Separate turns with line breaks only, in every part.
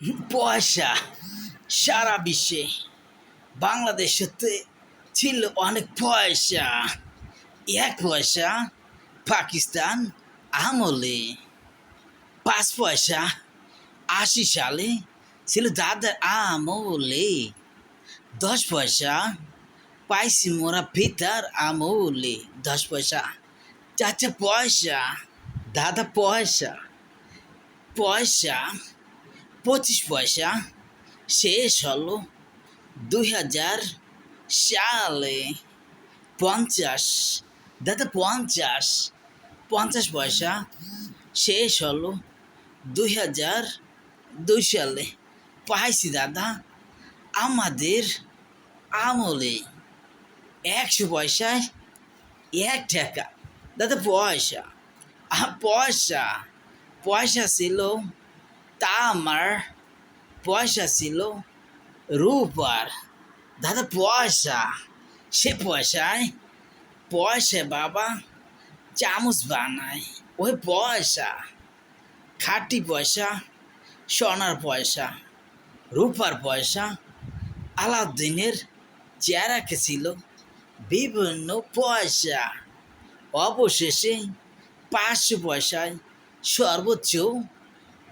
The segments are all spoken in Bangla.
পয়সা সারা বিশ্বে বাংলাদেশেতে ছিল অনেক পয়সা। এক পয়সা পাকিস্তান আমলে, 5 পয়সা 80 সালে ছিল দাদার আমলে, 10 পয়সা পাইছি মোরা পিতার আমলে। 10 পয়সা চাচা পয়সা, দাদা পয়সা, পয়সা 25 পয়সা শেষ হলো 2000 সালে। 50, দাদা 50 পয়সা শেষ হলো 2002 সালে। পাইছি দাদা আমাদের আমলে। 100 পয়সায় 1 টাকা, দাদা পয়সা। পয়সা পয়সা ছিল তামার, পয়সা ছিল রূপার, দাদা পয়সা। সে পয়সায় বাবা চামচ বানায়, ওই পয়সা। খাঁটি পয়সা, সোনার পয়সা, রূপার পয়সা। আলাউদ্দিনের চেহারাকে ছিল বিভিন্ন পয়সা। অবশেষে 500 পয়সায় সর্বোচ্চ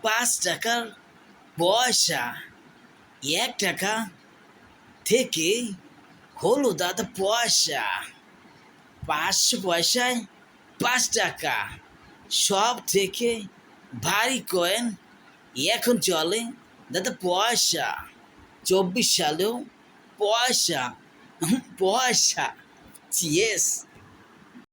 5 টাকার পয়সা। 1 টাকা থেকে হলো দাদা পয়সা। 500 পয়সায় 5 টাকা সব থেকে ভারী কয়েন এখন চলে দাদা পয়সা। 24 সালেও পয়সা। পয়সা, ইয়েস।